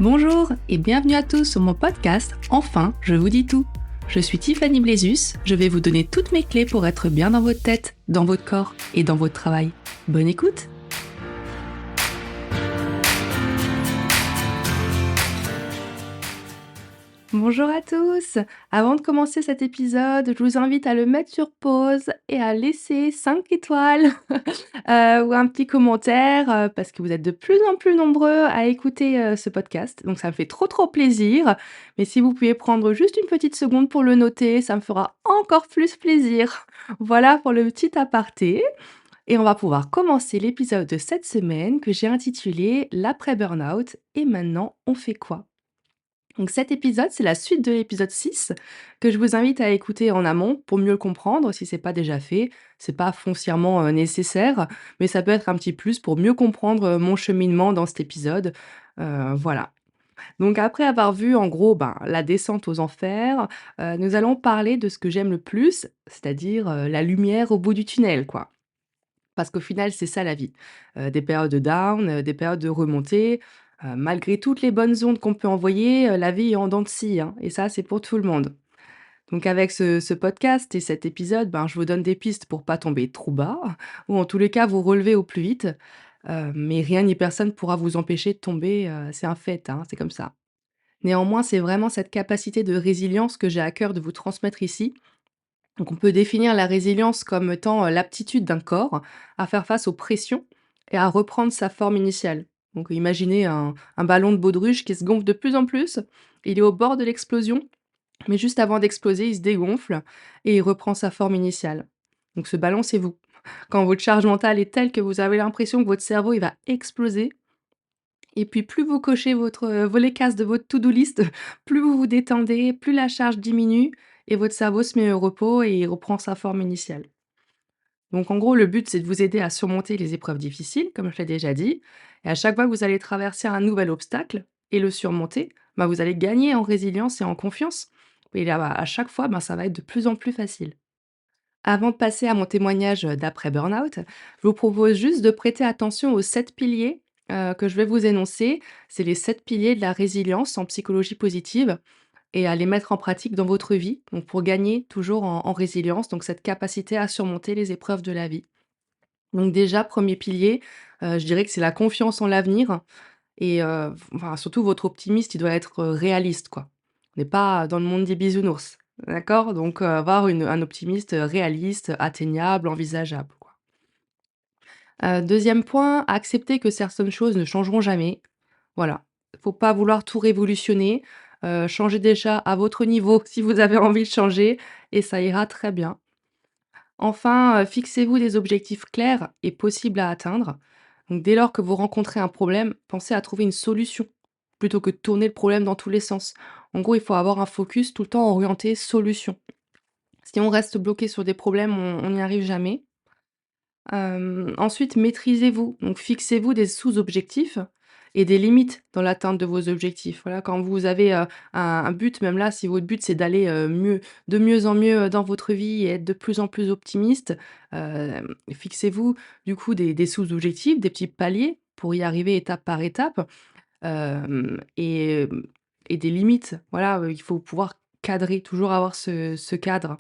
Bonjour et bienvenue à tous sur mon podcast Enfin, je vous dis tout. Je suis Tiffany Blézus, je vais vous donner toutes mes clés pour être bien dans votre tête, dans votre corps et dans votre travail. Bonne écoute! Bonjour à tous! Avant de commencer cet épisode, je vous invite à le mettre sur pause et à laisser 5 étoiles ou un petit commentaire parce que vous êtes de plus en plus nombreux à écouter ce podcast. Donc ça me fait trop plaisir. Mais si vous pouvez prendre juste une petite seconde pour le noter, ça me fera encore plus plaisir. Voilà pour le petit aparté. Et on va pouvoir commencer l'épisode de cette semaine que j'ai intitulé L'après-burnout. Et maintenant, on fait quoi? Donc cet épisode, c'est la suite de l'épisode 6 que je vous invite à écouter en amont pour mieux le comprendre si c'est pas déjà fait. C'est pas foncièrement nécessaire, mais ça peut être un petit plus pour mieux comprendre mon cheminement dans cet épisode. Voilà. Donc après avoir vu en gros la descente aux enfers, nous allons parler de ce que j'aime le plus, c'est-à-dire la lumière au bout du tunnel, quoi. Parce qu'au final, c'est ça la vie. Des périodes de down, des périodes de remontée, malgré toutes les bonnes ondes qu'on peut envoyer, la vie est en dents de scie, hein, et ça, c'est pour tout le monde. Donc avec ce podcast et cet épisode, je vous donne des pistes pour pas tomber trop bas ou en tous les cas vous relever au plus vite, mais rien ni personne pourra vous empêcher de tomber, c'est un fait, hein, c'est comme ça. Néanmoins, c'est vraiment cette capacité de résilience que j'ai à cœur de vous transmettre ici. Donc on peut définir la résilience comme étant, l'aptitude d'un corps à faire face aux pressions et à reprendre sa forme initiale. Donc imaginez un ballon de baudruche qui se gonfle de plus en plus, il est au bord de l'explosion, mais juste avant d'exploser, il se dégonfle et il reprend sa forme initiale. Donc ce ballon, c'est vous. Quand votre charge mentale est telle que vous avez l'impression que votre cerveau, il va exploser et puis plus vous cochez les cases de votre to-do list, plus vous vous détendez, plus la charge diminue et votre cerveau se met au repos et il reprend sa forme initiale. Donc en gros, le but, c'est de vous aider à surmonter les épreuves difficiles, comme je l'ai déjà dit. Et à chaque fois que vous allez traverser un nouvel obstacle et le surmonter, vous allez gagner en résilience et en confiance. Et là, à chaque fois, ça va être de plus en plus facile. Avant de passer à mon témoignage d'après burn-out, je vous propose juste de prêter attention aux 7 piliers que je vais vous énoncer. C'est les 7 piliers de la résilience en psychologie positive et à les mettre en pratique dans votre vie, donc pour gagner toujours en résilience, donc cette capacité à surmonter les épreuves de la vie. Donc déjà, premier pilier, je dirais que c'est la confiance en l'avenir et enfin surtout votre optimisme, il doit être, réaliste quoi. On n'est pas dans le monde des bisounours, d'accord? Donc avoir un optimiste, réaliste, atteignable, envisageable quoi. 2e point, accepter que certaines choses ne changeront jamais. Voilà, faut pas vouloir tout révolutionner, changez déjà à votre niveau si vous avez envie de changer et ça ira très bien. Enfin, fixez-vous des objectifs clairs et possibles à atteindre. Donc dès lors que vous rencontrez un problème, pensez à trouver une solution, plutôt que de tourner le problème dans tous les sens. En gros, il faut avoir un focus tout le temps orienté solution. Si on reste bloqué sur des problèmes, on n'y arrive jamais. Ensuite, maîtrisez-vous, donc fixez-vous des sous-objectifs et des limites dans l'atteinte de vos objectifs. Voilà, quand vous avez, un but, même là, si votre but c'est d'aller, de mieux en mieux, dans votre vie et être de plus en plus optimiste, fixez-vous du coup des sous-objectifs, des petits paliers pour y arriver étape par étape, et des limites. Voilà, il faut pouvoir cadrer, toujours avoir ce cadre.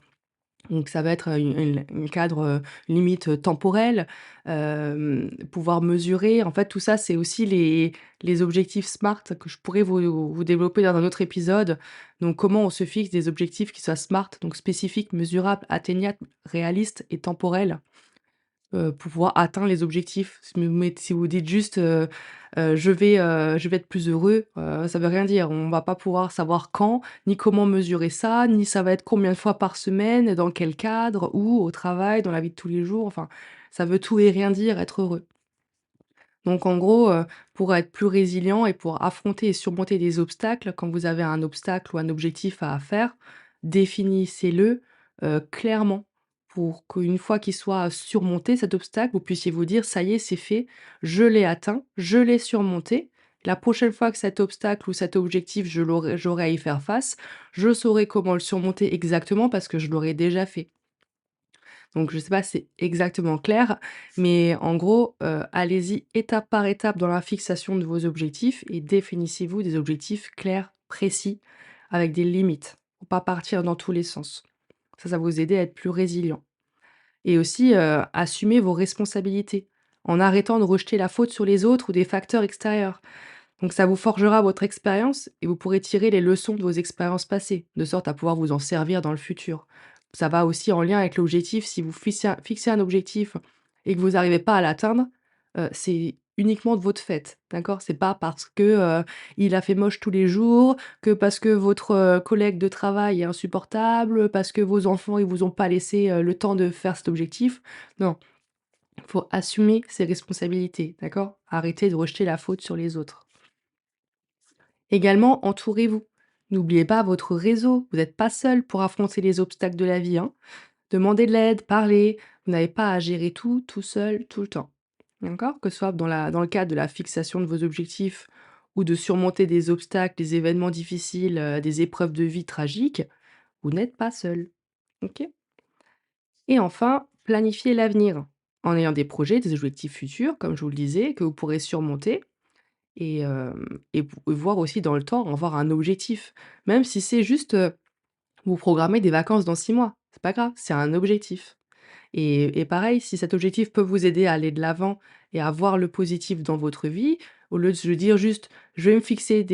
Donc ça va être, une cadre, limite, temporelle, pouvoir mesurer. En fait, tout ça, c'est aussi les objectifs SMART que je pourrais vous développer dans un autre épisode. Donc comment on se fixe des objectifs qui soient SMART, donc spécifiques, mesurables, atteignables, réalistes et temporels. Pour pouvoir atteindre les objectifs. Si vous dites juste, je vais être plus heureux», ça veut rien dire. On va pas pouvoir savoir quand, ni comment mesurer ça, ni ça va être combien de fois par semaine, dans quel cadre, où, au travail, dans la vie de tous les jours, enfin, ça veut tout et rien dire, être heureux. Donc en gros, pour être plus résilient et pour affronter et surmonter des obstacles, quand vous avez un obstacle ou un objectif à faire, définissez-le, clairement pour qu'une fois qu'il soit surmonté cet obstacle, vous puissiez vous dire: «Ça y est, c'est fait, je l'ai atteint, je l'ai surmonté. La prochaine fois que cet obstacle ou cet objectif, j'aurai à y faire face, je saurai comment le surmonter exactement parce que je l'aurai déjà fait». Donc je sais pas si c'est exactement clair, mais en gros, allez-y étape par étape dans la fixation de vos objectifs et définissez-vous des objectifs clairs, précis, avec des limites, pour pas partir dans tous les sens. Ça va vous aider à être plus résilient et aussi, assumez vos responsabilités, en arrêtant de rejeter la faute sur les autres ou des facteurs extérieurs. Donc ça vous forgera votre expérience et vous pourrez tirer les leçons de vos expériences passées, de sorte à pouvoir vous en servir dans le futur. Ça va aussi en lien avec l'objectif, si vous fixez un objectif et que vous n'arrivez pas à l'atteindre, c'est uniquement de votre fait, d'accord? C'est pas parce que, il a fait moche tous les jours, que parce que votre, collègue de travail est insupportable, parce que vos enfants, ils vous ont pas laissé, le temps de faire cet objectif. Non, il faut assumer ses responsabilités, d'accord? Arrêtez de rejeter la faute sur les autres. Également, entourez-vous. N'oubliez pas votre réseau. Vous n'êtes pas seul pour affronter les obstacles de la vie, hein. Demandez de l'aide, parlez. Vous n'avez pas à gérer tout seul, tout le temps. D'accord? Que ce soit dans le cadre de la fixation de vos objectifs ou de surmonter des obstacles, des événements difficiles, des épreuves de vie tragiques, vous n'êtes pas seul. OK? Et enfin, planifiez l'avenir en ayant des projets, des objectifs futurs, comme je vous le disais, que vous pourrez surmonter et voir aussi dans le temps, avoir un objectif. Même si c'est juste, vous programmez des vacances dans 6 mois, c'est pas grave, c'est un objectif. Et pareil, si cet objectif peut vous aider à aller de l'avant et à voir le positif dans votre vie, au lieu de se dire juste: «Je vais me fixer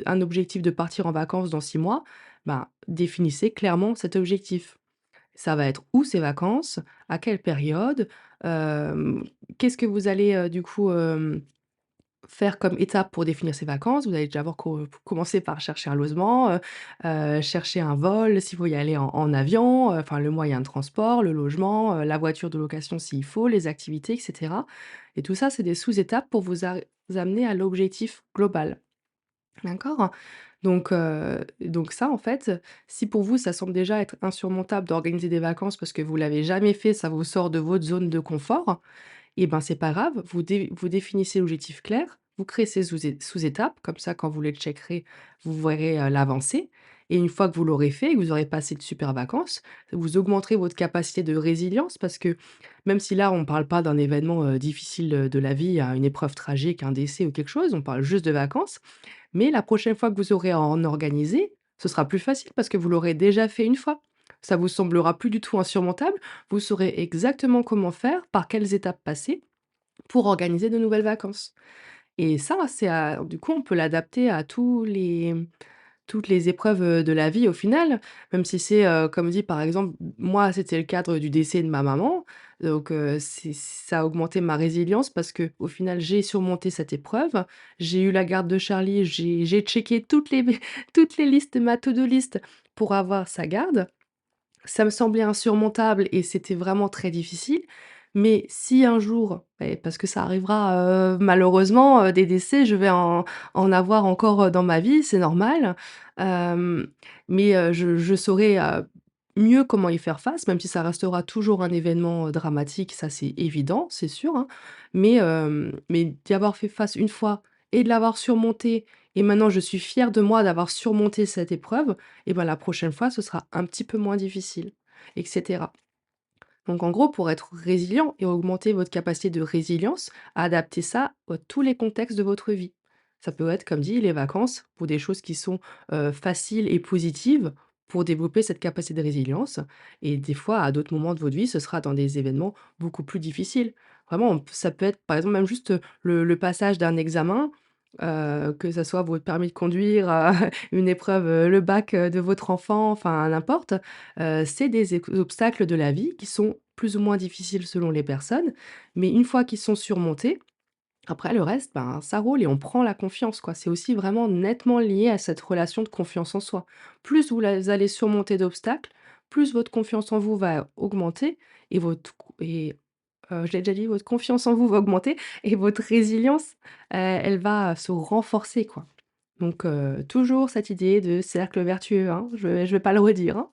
un objectif de partir en vacances dans 6 mois», ben, définissez clairement cet objectif. Ça va être où ces vacances? À quelle période? Hem, Qu'est-ce que vous allez, du coup, faire comme étape pour définir ses vacances? Vous allez déjà avoir commencer par chercher un logement, chercher un vol s'il faut y aller en avion, enfin le moyen de transport, le logement, la voiture de location s'il faut, les activités et cetera et tout ça, c'est des sous-étapes pour vous amener à l'objectif global. D'accord? Donc ça, en fait, si pour vous, ça semble déjà être insurmontable d'organiser des vacances parce que vous l'avez jamais fait, ça vous sort de votre zone de confort, et ben, c'est pas grave, vous définissez l'objectif clair, vous créez ces sous-étapes, comme ça, quand vous les checkerez, vous verrez, l'avancée et une fois que vous l'aurez fait et que vous aurez passé de super vacances, vous augmenterez votre capacité de résilience parce que même si là, on ne parle pas d'un événement, difficile, de la vie, à une épreuve tragique, un décès ou quelque chose, on parle juste de vacances, mais la prochaine fois que vous aurez à en organiser, ce sera plus facile parce que vous l'aurez déjà fait une fois. Ça vous semblera plus du tout insurmontable, vous saurez exactement comment faire, par quelles étapes passer pour organiser de nouvelles vacances. Et ça, du coup, on peut l'adapter à toutes les épreuves, de la vie au final, même si c'est, comme dit par exemple, moi c'était le cadre du décès de ma maman, donc ça a augmenté ma résilience parce que au final j'ai surmonté cette épreuve. J'ai eu la garde de Charlie, j'ai checké toutes les listes de ma to-do list pour avoir sa garde. Ça me semblait insurmontable et c'était vraiment très difficile. Mais si un jour, parce que ça arrivera, malheureusement, des décès, je vais en avoir encore, dans ma vie, c'est normal. Hem, mais je saurai, mieux comment y faire face, même si ça restera toujours un événement, dramatique, ça c'est évident, c'est sûr, hein. Mais d'y avoir fait face une fois et de l'avoir surmonté et maintenant je suis fière de moi d'avoir surmonté cette épreuve, et ben, la prochaine fois, ce sera un petit peu moins difficile et cetera. Donc en gros, pour être résilient et augmenter votre capacité de résilience, adaptez ça à tous les contextes de votre vie. Ça peut être, comme dit, les vacances pour des choses qui sont, faciles et positives pour développer cette capacité de résilience et des fois, à d'autres moments de votre vie, ce sera dans des événements beaucoup plus difficiles. Vraiment, ça peut être, par exemple, même juste, le passage d'un examen, que ça soit votre permis de conduire, une épreuve, le bac, de votre enfant, enfin n'importe. C'est des obstacles de la vie qui sont plus ou moins difficiles selon les personnes, mais une fois qu'ils sont surmontés, après le reste, ben, ça roule et on prend la confiance, quoi. C'est aussi vraiment nettement lié à cette relation de confiance en soi. Plus allez surmonter d'obstacles, plus votre confiance en vous va augmenter et je l'ai déjà dit, votre confiance en vous va augmenter et votre résilience, elle va se renforcer, quoi. Donc toujours cette idée de cercle vertueux, hein, je vais pas le redire, hein.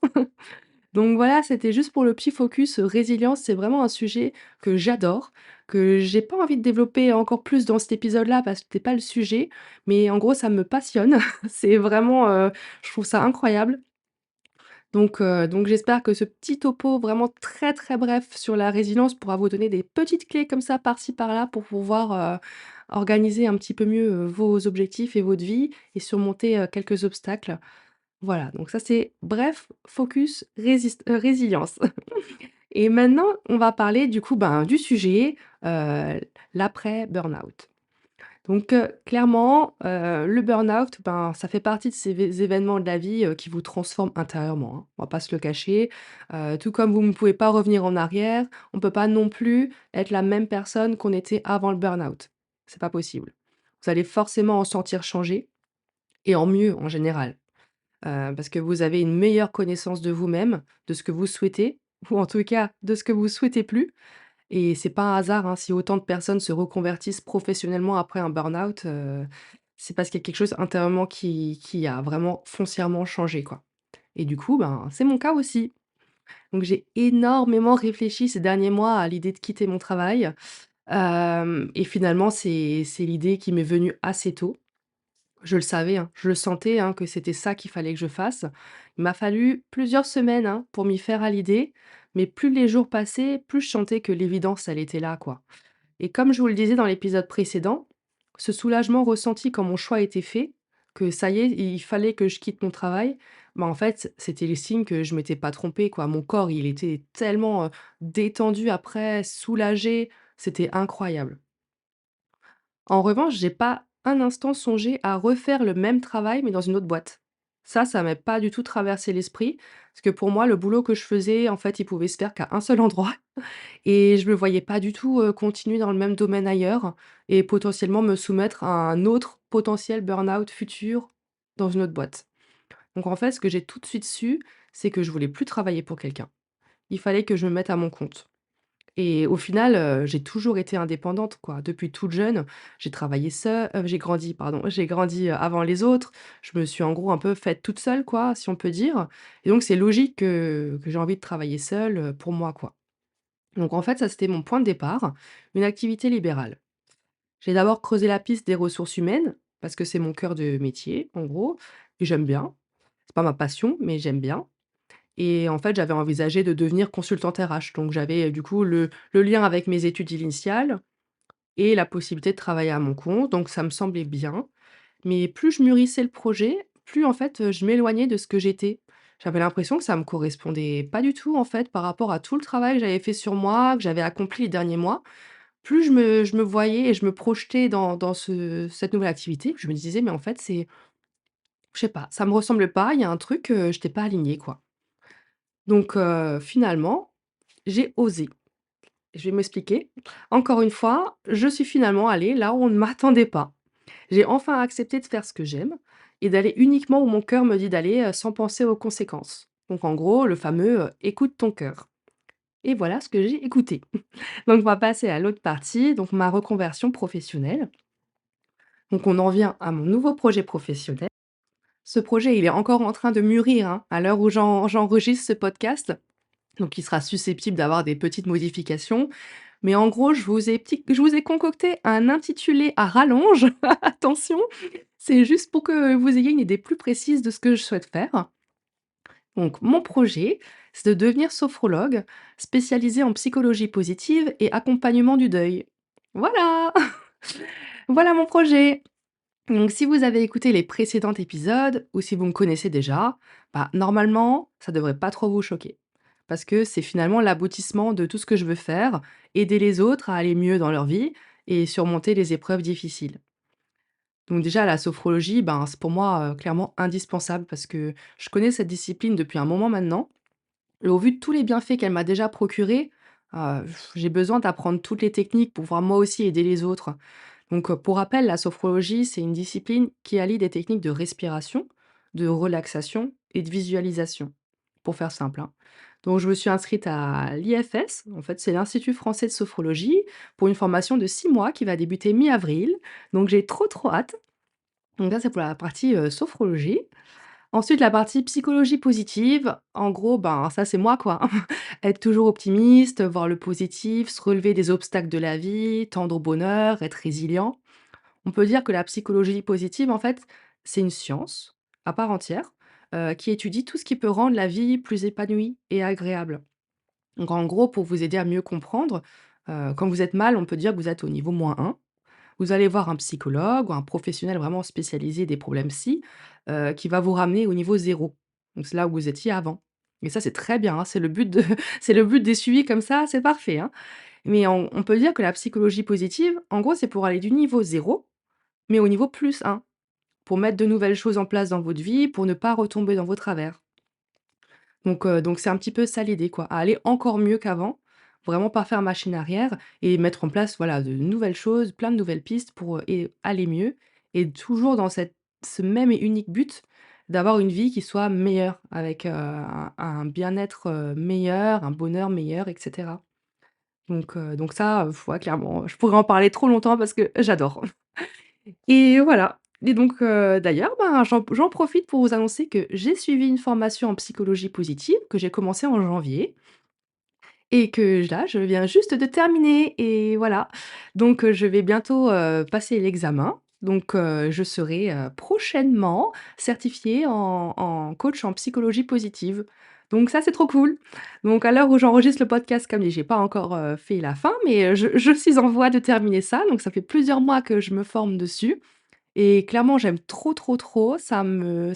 Donc voilà, c'était juste pour le petit focus, résilience, c'est vraiment un sujet que j'adore, que j'ai pas envie de développer encore plus dans cet épisode-là parce que c'était pas le sujet, mais en gros ça me passionne. C'est vraiment, je trouve ça incroyable Donc j'espère que ce petit topo vraiment très, très bref sur la résilience pourra vous donner des petites clés comme ça par-ci par-là pour pouvoir, organiser un petit peu mieux, vos objectifs et votre vie et surmonter, quelques obstacles. Voilà, donc ça c'est bref, focus, résilience. Et maintenant, on va parler du coup, ben, du sujet, l'après burn-out. Donc, clairement, le burn-out, ben, ça fait partie de ces événements de la vie, qui vous transforment intérieurement, hein, on va pas se le cacher. Tout comme vous ne pouvez pas revenir en arrière, on peut pas non plus être la même personne qu'on était avant le burn-out. C'est pas possible. Vous allez forcément en sortir changé et en mieux en général, parce que vous avez une meilleure connaissance de vous-même, de ce que vous souhaitez ou en tout cas de ce que vous souhaitez plus et c'est pas un hasard, hein, si autant de personnes se reconvertissent professionnellement après un burn-out, c'est parce qu'il y a quelque chose intérieurement qui a vraiment foncièrement changé, quoi. Et du coup, ben, c'est mon cas aussi. Donc j'ai énormément réfléchi ces derniers mois à l'idée de quitter mon travail, hem et finalement c'est l'idée qui m'est venue assez tôt. Je le savais, hein, je le sentais, hein, que c'était ça qu'il fallait que je fasse. Il m'a fallu plusieurs semaines, hein, pour m'y faire à l'idée, mais plus les jours passaient, plus je sentais que l'évidence, elle était là, quoi. Et comme je vous le disais dans l'épisode précédent, ce soulagement ressenti quand mon choix était fait, que ça y est, il fallait que je quitte mon travail, bah, en fait, c'était le signe que je m'étais pas trompée, quoi. Mon corps, il était tellement, détendu après, soulagé, c'était incroyable. En revanche, j'ai pas un instant songé à refaire le même travail, mais dans une autre boîte. Ça m'est pas du tout traversé l'esprit, parce que pour moi, le boulot que je faisais, en fait, il pouvait se faire qu'à un seul endroit et je me voyais pas du tout, continuer dans le même domaine ailleurs et potentiellement me soumettre à un autre potentiel burn-out futur dans une autre boîte. Donc en fait, ce que j'ai tout de suite su, c'est que je voulais plus travailler pour quelqu'un. Il fallait que je me mette à mon compte. Et au final, j'ai toujours été indépendante, quoi. Depuis toute jeune, j'ai grandi, pardon, j'ai grandi, avant les autres. Je me suis en gros un peu faite toute seule, quoi, si on peut dire. Et donc c'est logique que j'ai envie de travailler seule, pour moi, quoi. Donc en fait, ça, c'était mon point de départ, une activité libérale. J'ai d'abord creusé la piste des ressources humaines, parce que c'est mon cœur de métier, en gros, et j'aime bien. C'est pas ma passion, mais j'aime bien. Et en fait, j'avais envisagé de devenir consultante RH. Donc j'avais, du coup, le lien avec mes études initiales et la possibilité de travailler à mon compte, donc ça me semblait bien. Mais plus je mûrissais le projet, plus en fait, je m'éloignais de ce que j'étais. J'avais l'impression que ça me correspondait pas du tout, en fait, par rapport à tout le travail que j'avais fait sur moi, que j'avais accompli les derniers mois. Plus je me voyais et je me projetais dans cette nouvelle activité, je me disais: «Mais en fait, c'est je sais pas, ça me ressemble pas, il y a un truc, j'étais pas alignée, quoi». Donc finalement, j'ai osé. Je vais m'expliquer. Encore une fois, je suis finalement allée là où on ne m'attendait pas. J'ai enfin accepté de faire ce que j'aime et d'aller uniquement où mon cœur me dit d'aller, sans penser aux conséquences. Donc en gros, le fameux, «écoute ton cœur» et voilà ce que j'ai écouté. Donc on va passer à l'autre partie, donc ma reconversion professionnelle. Donc on en vient à mon nouveau projet professionnel. Ce projet, il est encore en train de mûrir, hein, à l'heure où j'enregistre ce podcast, donc il sera susceptible d'avoir des petites modifications. Mais en gros, je vous ai concocté un intitulé à rallonge, attention, c'est juste pour que vous ayez une idée plus précise de ce que je souhaite faire. Donc mon projet, c'est de devenir sophrologue, spécialisée en psychologie positive et accompagnement du deuil. Voilà! Voilà mon projet! Donc si vous avez écouté les précédents épisodes ou si vous me connaissez déjà, bah, normalement, ça devrait pas trop vous choquer. Parce que c'est finalement l'aboutissement de tout ce que je veux faire, aider les autres à aller mieux dans leur vie et surmonter les épreuves difficiles. Donc déjà la sophrologie, ben, c'est pour moi, clairement indispensable parce que je connais cette discipline depuis un moment maintenant et au vu de tous les bienfaits qu'elle m'a déjà procurés, j'ai besoin d'apprendre toutes les techniques pour pouvoir moi aussi aider les autres. Donc, pour rappel, la sophrologie, c'est une discipline qui allie des techniques de respiration, de relaxation et de visualisation, pour faire simple, hein. Donc je me suis inscrite à l'IFS, en fait, c'est l'Institut français de sophrologie, pour une formation de 6 mois qui va débuter mi-avril. Donc j'ai trop, trop hâte. Donc ça, c'est pour la partie, sophrologie. Ensuite, la partie psychologie positive, en gros, ben, ça, c'est moi, quoi. Être toujours optimiste, voir le positif, se relever des obstacles de la vie, tendre au bonheur, être résilient. On peut dire que la psychologie positive, en fait, c'est une science à part entière, qui étudie tout ce qui peut rendre la vie plus épanouie et agréable. Donc en gros, pour vous aider à mieux comprendre, quand vous êtes mal, on peut dire que vous êtes au niveau -1. Vous allez voir un psychologue ou un professionnel vraiment spécialisé des problèmes psy, qui va vous ramener au niveau 0. Donc c'est là où vous étiez avant. Et ça, c'est très bien, hein, c'est le but de c'est le but des suivis comme ça, c'est parfait, hein. Mais on peut dire que la psychologie positive, en gros, c'est pour aller du niveau 0, mais au niveau +1, pour mettre de nouvelles choses en place dans votre vie, pour ne pas retomber dans vos travers. Donc c'est un petit peu ça l'idée quoi, à aller encore mieux qu'avant, vraiment pas faire machine arrière et mettre en place, voilà, de nouvelles choses, plein de nouvelles pistes pour, et aller mieux et toujours dans ce même et unique but d'avoir une vie qui soit meilleure avec, un bien-être, meilleur, un bonheur meilleur et cetera. Donc ça, ouais, clairement, je pourrais en parler trop longtemps parce que j'adore. Et voilà. Et donc, d'ailleurs, ben, j'en profite pour vous annoncer que j'ai suivi une formation en psychologie positive que j'ai commencé en janvier et que là, je viens juste de terminer et voilà. Donc, je vais bientôt, passer l'examen. Donc, je serai, prochainement certifiée en coach en psychologie positive. Donc ça, c'est trop cool. Donc à l'heure où j'enregistre le podcast, comme dit, j'ai pas encore, fait la fin, mais, je suis en voie de terminer ça. Donc ça fait plusieurs mois que je me forme dessus et clairement, j'aime trop, trop, trop. Ça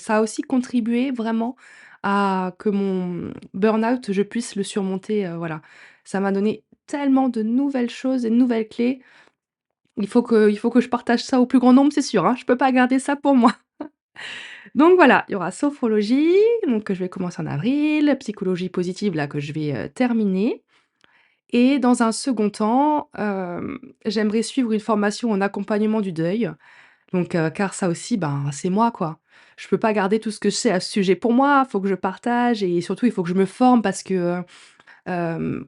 a aussi contribué vraiment à que mon burn-out, je puisse le surmonter, voilà. Ça m'a donné tellement de nouvelles choses et de nouvelles clés. Il faut que je partage ça au plus grand nombre, c'est sûr, hein. Je peux pas garder ça pour moi. Donc voilà, il y aura sophrologie, donc que je vais commencer en avril, psychologie positive là que je vais, terminer et dans un second temps, j'aimerais suivre une formation en accompagnement du deuil. Donc, car ça aussi, ben, c'est moi, quoi. Je peux pas garder tout ce que je sais à ce sujet pour moi, faut que je partage et surtout il faut que je me forme parce que, hem,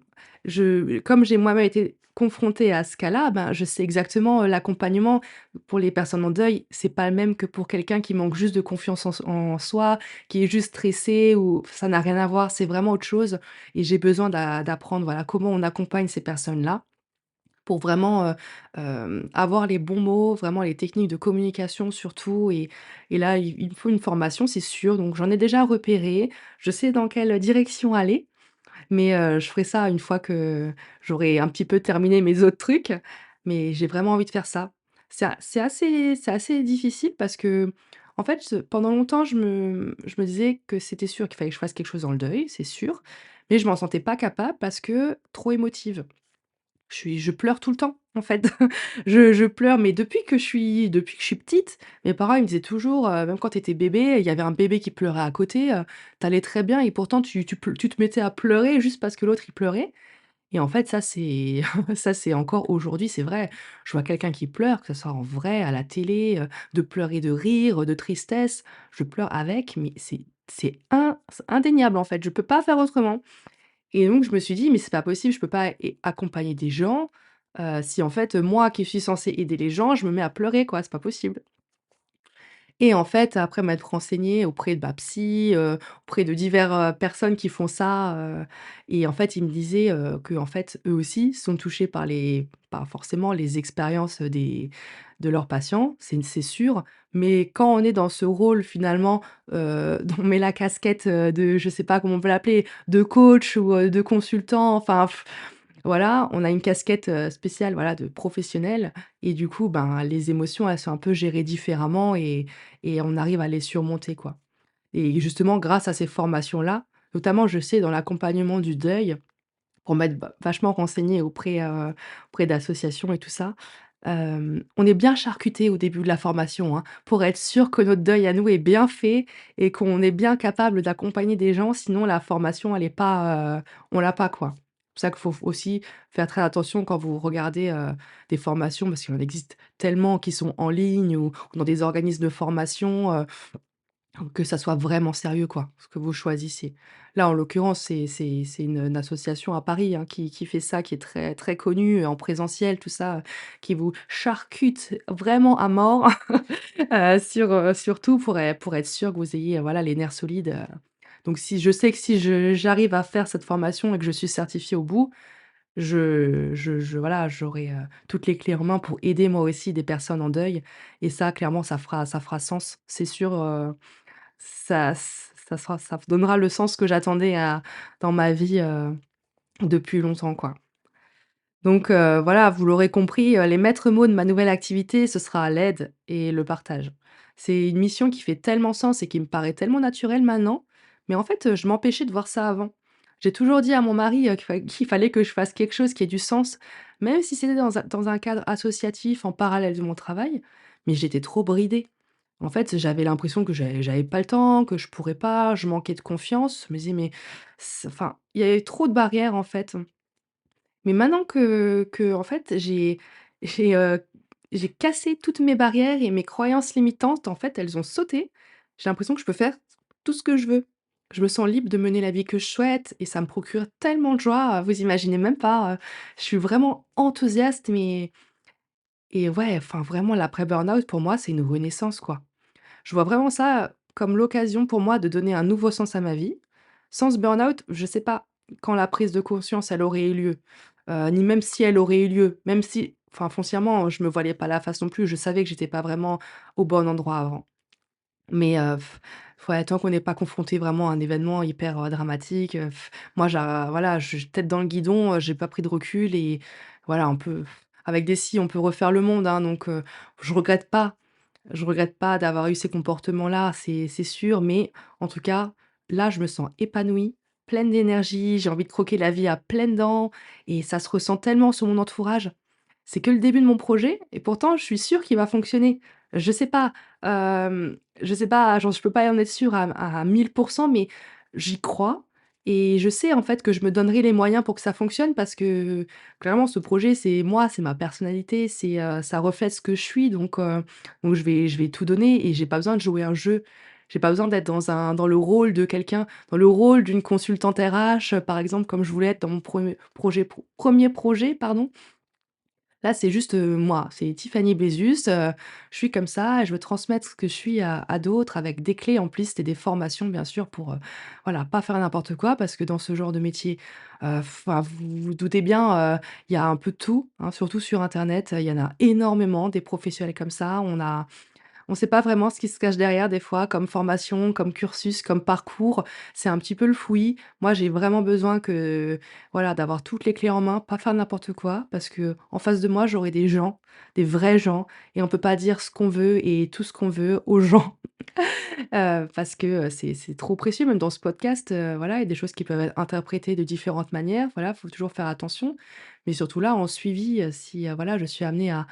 comme j'ai moi-même été confrontée à ce cas-là, ben, je sais exactement, l'accompagnement pour les personnes en deuil, c'est pas le même que pour quelqu'un qui manque juste de confiance en soi, qui est juste stressé ou ça n'a rien à voir, c'est vraiment autre chose et j'ai besoin d'apprendre, voilà, comment on accompagne ces personnes-là. Pour vraiment, avoir les bons mots, vraiment les techniques de communication surtout et là, il me faut une formation, c'est sûr, donc j'en ai déjà repéré. Je sais dans quelle direction aller, mais je ferai ça une fois que j'aurai un petit peu terminé mes autres trucs, mais j'ai vraiment envie de faire ça. C'est assez difficile parce que en fait, pendant longtemps, je me disais que c'était sûr qu'il fallait que je fasse quelque chose dans le deuil, c'est sûr, mais je m'en sentais pas capable parce que trop émotive. Je pleure tout le temps, en fait. Je pleure, mais depuis que je suis petite, mes parents, ils me disaient toujours, même quand tu étais bébé, il y avait un bébé qui pleurait à côté, tu très bien et pourtant tu te mettais à pleurer juste parce que l'autre, il pleurait et en fait, ça, c'est ça, c'est encore aujourd'hui, c'est vrai. Je vois quelqu'un qui pleure, que ce soit en vrai, à la télé, de pleurer de rire, de tristesse, je pleure avec, mais c'est indéniable, en fait. Je peux pas faire autrement. Et donc je me suis dit: «Mais c'est pas possible, je peux pas accompagner des gens, si en fait, moi qui suis censée aider les gens, je me mets à pleurer quoi, c'est pas possible». Et en fait, après m'être renseignée auprès de ma psy, auprès de divers, personnes qui font ça, et en fait, ils me disaient, qu'en fait, eux aussi sont touchés par forcément les expériences, de leurs patients, c'est sûr. Mais quand on est dans ce rôle finalement, on met la casquette, de je sais pas comment on peut l'appeler, de coach ou, de consultant, enfin voilà, on a une casquette, spéciale, voilà, de professionnel et du coup, ben, les émotions, elles sont un peu gérées différemment et on arrive à les surmonter, quoi. Et justement, grâce à ces formations-là, notamment, je sais, dans l'accompagnement du deuil, pour m'être vachement renseignée auprès d'associations et tout ça, on est bien charcuté au début de la formation, hein, pour être sûr que notre deuil à nous est bien fait et qu'on est bien capable d'accompagner des gens, sinon la formation, elle est pas, on l'a pas, quoi. C'est pour ça qu'il faut aussi faire très attention quand vous regardez, des formations, parce qu'il en existe tellement qui sont en ligne ou dans des organismes de formation, que ça soit vraiment sérieux quoi, ce que vous choisissez. Là, en l'occurrence, c'est une association à Paris, hein, qui fait ça, qui est très très connue, en présentiel, tout ça, qui vous charcute vraiment à mort, surtout pour être sûr que vous ayez, voilà, les nerfs solides, donc si je sais que si j'arrive à faire cette formation et que je suis certifiée au bout, voilà, j'aurai, toutes les clés en main pour aider moi aussi des personnes en deuil et ça clairement ça fera sens. C'est sûr, ça ça donnera le sens que j'attendais à dans ma vie, depuis longtemps, quoi. Donc voilà, vous l'aurez compris, les maîtres mots de ma nouvelle activité, ce sera l'aide et le partage. C'est une mission qui fait tellement sens et qui me paraît tellement naturelle maintenant, mais en fait, je m'empêchais de voir ça avant. J'ai toujours dit à mon mari, qu'il fallait que je fasse quelque chose qui ait du sens, même si c'était dans un cadre associatif en parallèle de mon travail, mais j'étais trop bridée. En fait, j'avais l'impression que j'avais pas le temps, que je pourrais pas, je manquais de confiance. Je me disais: «Mais enfin, il y avait trop de barrières, en fait. Mais maintenant que en fait, j'ai, heu, j'ai cassé toutes mes barrières et mes croyances limitantes, en fait, elles ont sauté. J'ai l'impression que je peux faire tout ce que je veux. Je me sens libre de mener la vie que je souhaite et ça me procure tellement de joie, vous imaginez même pas, je suis vraiment enthousiaste, mais et ouais, enfin, vraiment l'après burn-out pour moi, c'est une renaissance, quoi. Je vois vraiment ça comme l'occasion pour moi de donner un nouveau sens à ma vie. Sans ce burn-out, je sais pas quand la prise de conscience, elle aurait eu lieu, ni même si elle aurait eu lieu, même si enfin foncièrement, je me voilais pas la face non plus, je savais que j'étais pas vraiment au bon endroit avant. Mais ouais, tant qu'on n'est pas confronté vraiment à un événement hyper, dramatique, moi voilà, je tête dans le guidon, j'ai pas pris de recul et voilà, on peut avec des si, on peut refaire le monde, hein, donc je regrette pas. Je regrette pas d'avoir eu ces comportements-là, c'est sûr, mais en tout cas, là, je me sens épanouie, pleine d'énergie, j'ai envie de croquer la vie à pleines dents et ça se ressent tellement sur mon entourage. C'est que le début de mon projet et pourtant je suis sûre qu'il va fonctionner. Je sais pas, je sais pas, genre je peux pas en être sûre à 1000 mais j'y crois et je sais en fait que je me donnerai les moyens pour que ça fonctionne parce que clairement ce projet c'est moi, c'est ma personnalité, ça reflète ce que je suis donc je vais tout donner et j'ai pas besoin de jouer un jeu. J'ai pas besoin d'être dans le rôle de quelqu'un, dans le rôle d'une consultante RH, par exemple, comme je voulais être dans mon premier projet, pardon. Là, c'est juste, moi, c'est Tiffany Bézus, je suis comme ça et je veux transmettre ce que je suis à d'autres avec des clés en plus et des formations bien sûr pour, voilà, pas faire n'importe quoi parce que dans ce genre de métier, enfin, vous vous doutez bien, il y a un peu de tout, hein, surtout sur internet, il y en a énormément des professionnels comme ça. On sait pas vraiment ce qui se cache derrière des fois, comme formation, comme cursus, comme parcours. C'est un petit peu le fouillis. Moi, j'ai vraiment besoin que voilà, d'avoir toutes les clés en main, pas faire n'importe quoi, parce que en face de moi, j'aurai des gens, des vrais gens et on peut pas dire ce qu'on veut et tout ce qu'on veut aux gens, parce que, c'est trop précieux. Même dans ce podcast, voilà, il y a des choses qui peuvent être interprétées de différentes manières. Voilà, faut toujours faire attention. Mais surtout là, en suivi, si, voilà, je suis amenée à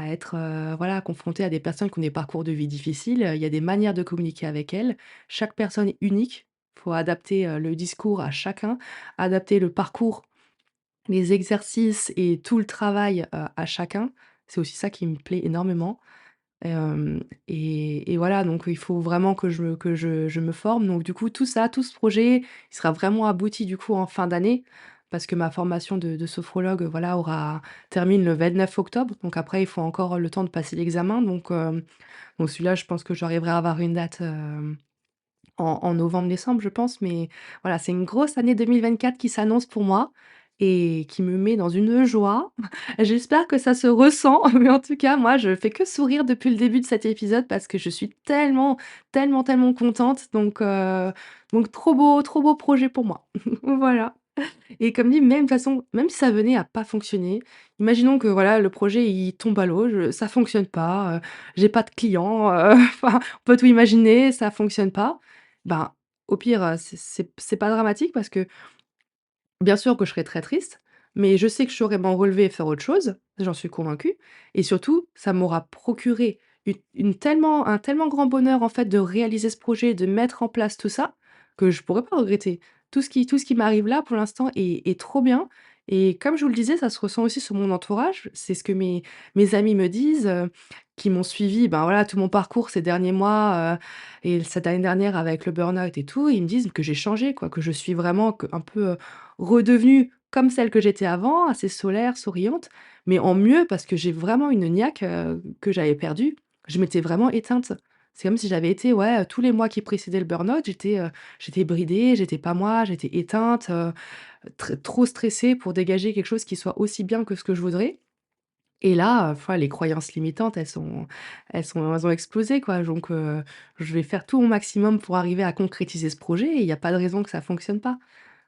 être, voilà, confronté à des personnes qui ont des parcours de vie difficiles, il y a des manières de communiquer avec elles. Chaque personne est unique. Il faut adapter, le discours à chacun, adapter le parcours, les exercices et tout le travail, à chacun. C'est aussi ça qui me plaît énormément. Hem et voilà, donc il faut vraiment que je me forme. Donc du coup, tout ça, tout ce projet, il sera vraiment abouti du coup en fin d'année parce que ma formation de sophrologue, voilà, aura termine le 29 octobre. Donc après, il faut encore le temps de passer l'examen. Donc celui-là, je pense que j'arriverai à avoir une date, en novembre-décembre, je pense, mais voilà, c'est une grosse année 2024 qui s'annonce pour moi et qui me met dans une joie. J'espère que ça se ressent, mais en tout cas, moi, je fais que sourire depuis le début de cet épisode parce que je suis tellement, tellement, tellement contente donc trop beau projet pour moi. Voilà. Et comme dit, même de toute façon, même si ça venait à pas fonctionner, imaginons que voilà, le projet il tombe à l'eau, ça fonctionne pas, j'ai pas de clients, enfin, on peut tout imaginer, ça fonctionne pas. Ben, au pire, c'est pas dramatique parce que bien sûr que je serai très triste, mais je sais que je saurai m'en relever et faire autre chose, j'en suis convaincue et surtout, ça m'aura procuré une tellement un tellement grand bonheur, en fait, de réaliser ce projet, de mettre en place tout ça, que je pourrais pas regretter. Tout ce qui m'arrive là, pour l'instant, est trop bien et comme je vous le disais, ça se ressent aussi sur mon entourage. C'est ce que mes amis me disent, qui m'ont suivi, ben, voilà, tout mon parcours ces derniers mois, et cette année dernière avec le burn-out et tout. Ils me disent que j'ai changé, quoi, que je suis vraiment un peu, redevenue comme celle que j'étais avant, assez solaire, souriante, mais en mieux parce que j'ai vraiment une niaque, que j'avais perdue. Je m'étais vraiment éteinte. C'est comme si j'avais été, ouais, tous les mois qui précédaient le burn-out, j'étais bridée, j'étais pas moi, j'étais éteinte, trop stressée pour dégager quelque chose qui soit aussi bien que ce que je voudrais Et là, les croyances limitantes, elles ont explosé, quoi. Donc je vais faire tout mon maximum pour arriver à concrétiser ce projet et il y a pas de raison que ça fonctionne pas.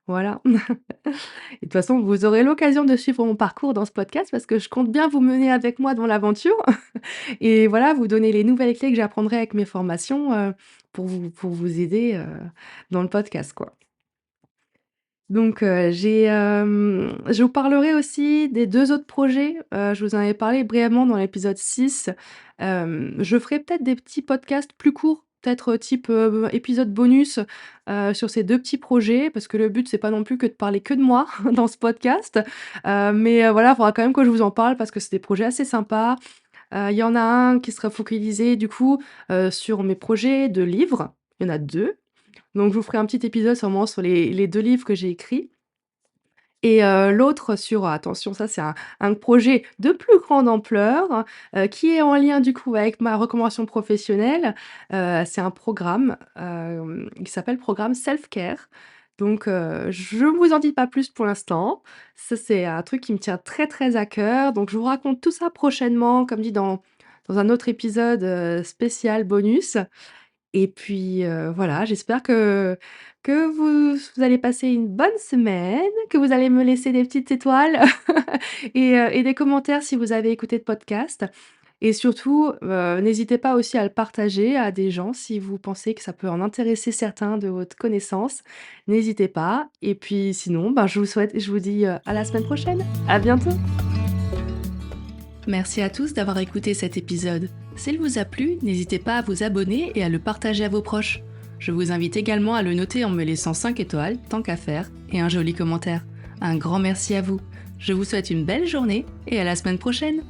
Voilà. Et de toute façon, vous aurez l'occasion de suivre mon parcours dans ce podcast parce que je compte bien vous mener avec moi dans l'aventure et voilà, vous donner les nouvelles clés que j'apprendrai avec mes formations, pour vous aider, dans le podcast, quoi. Donc je vous parlerai aussi des 2 autres projets, je vous en avais parlé brièvement dans l'épisode 6. Je ferai peut-être des petits podcasts plus courts, peut-être type, épisode bonus, sur ces 2 petits projets parce que le but c'est pas non plus que de parler que de moi dans ce podcast, mais voilà, il faudra quand même que je vous en parle parce que c'est des projets assez sympas. Il y en a un qui sera focalisé du coup, sur mes projets de livres. Il y en a 2. Donc je vous ferai un petit épisode sûrement sur les 2 livres que j'ai écrits et l'autre sur attention, ça c'est un projet de plus grande ampleur, qui est en lien du coup avec ma reconversion professionnelle. C'est un programme, qui s'appelle programme Self Care. Donc je ne vous en dis pas plus pour l'instant. Ça, c'est un truc qui me tient très, très à cœur. Donc je vous raconte tout ça prochainement, comme dit dans un autre épisode, spécial bonus. Et puis, voilà, j'espère que vous allez passer une bonne semaine, que vous allez me laisser des petites étoiles et des commentaires si vous avez écouté le podcast et surtout, n'hésitez pas aussi à le partager à des gens si vous pensez que ça peut en intéresser certains de votre connaissance. N'hésitez pas et puis sinon, ben, je vous dis, à la semaine prochaine. À bientôt. Merci à tous d'avoir écouté cet épisode. S'il vous a plu, n'hésitez pas à vous abonner et à le partager à vos proches. Je vous invite également à le noter en me laissant 5 étoiles, tant qu'à faire, et un joli commentaire. Un grand merci à vous. Je vous souhaite une belle journée et à la semaine prochaine.